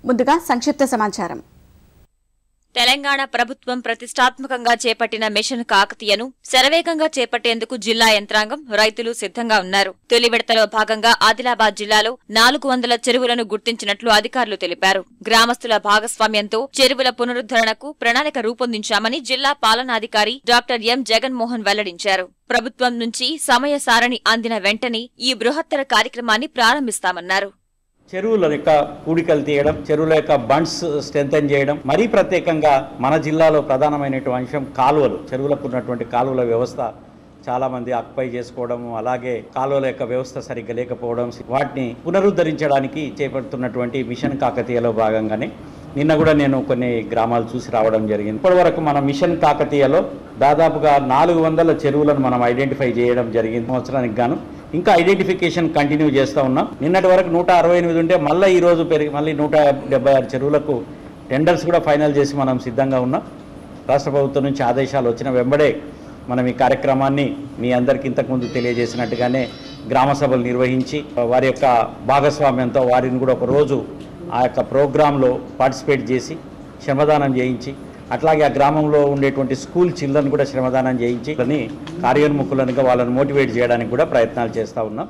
ముందుగా సంక్షిప్త సమాచారం. తెలంగాణ ప్రభుత్వం ప్రతిష్టాత్మకంగా చేపట్టిన మిషన్ కాకతీయను శరవేగంగా చేపట్టేందుకు జిల్లా యంత్రాంగం, రైతులు సిద్ధంగా ఉన్నారు. తొలి విడతలో భాగంగా ఆదిలాబాద్ జిల్లాలో 400 చెరువులను గుర్తించినట్లు అధికారులు తెలిపారు. గ్రామస్తుల భాగస్వామ్యంతో చెరువుల పునరుద్ధరణకు ప్రణాళిక రూపొందించామని జిల్లా పాలనాధికారి డాక్టర్ ఎం జగన్మోహన్ వెల్లడించారు. ప్రభుత్వం నుంచి సమయ సారణి అందిన వెంటనే ఈ బృహత్తర కార్యక్రమాన్ని ప్రారంభిస్తామన్నారు. చెరువుల యొక్క కూడికలు తీయడం, చెరువుల యొక్క బండ్స్ స్ట్రెంథెన్ చేయడం, మరీ ప్రత్యేకంగా మన జిల్లాలో ప్రధానమైనటువంటి అంశం కాలువలు. చెరువులకు ఉన్నటువంటి కాలువల వ్యవస్థ చాలామంది ఆక్యుపై చేసుకోవడం, అలాగే కాలువల యొక్క వ్యవస్థ సరిగ్గా లేకపోవడం, వాటిని పునరుద్ధరించడానికి చేపడుతున్నటువంటి మిషన్ కాకతీయలో భాగంగానే నిన్న కూడా నేను కొన్ని గ్రామాలు చూసి రావడం జరిగింది. ఇప్పటివరకు మన మిషన్ కాకతీయలో దాదాపుగా 400 చెరువులను మనం ఐడెంటిఫై చేయడం జరిగింది. సంవత్సరానికి గాను ఇంకా ఐడెంటిఫికేషన్ కంటిన్యూ చేస్తూ ఉన్నాం. నిన్నటి వరకు 168 ఉంటే మళ్ళీ ఈరోజు పెరిగి మళ్ళీ 176 చెరువులకు టెండర్స్ కూడా ఫైనల్ చేసి మనం సిద్ధంగా ఉన్నాం. రాష్ట్ర ప్రభుత్వం నుంచి ఆదేశాలు వచ్చిన వెంబడే మనం ఈ కార్యక్రమాన్ని మీ అందరికీ ఇంతకుముందు తెలియజేసినట్టుగానే గ్రామ సభలు నిర్వహించి వారి యొక్క భాగస్వామ్యంతో వారిని కూడా ఒక రోజు ఆ యొక్క ప్రోగ్రాంలో పార్టిసిపేట్ చేసి శ్రమదానం చేయించి, అట్లాగే ఆ గ్రామంలో ఉండేటువంటి స్కూల్ చిల్డ్రన్ కూడా శ్రమదానం చేయించి కార్యోన్ముఖులనుగా వాళ్ళని మోటివేట్ చేయడానికి కూడా ప్రయత్నాలు చేస్తూ ఉన్నాం.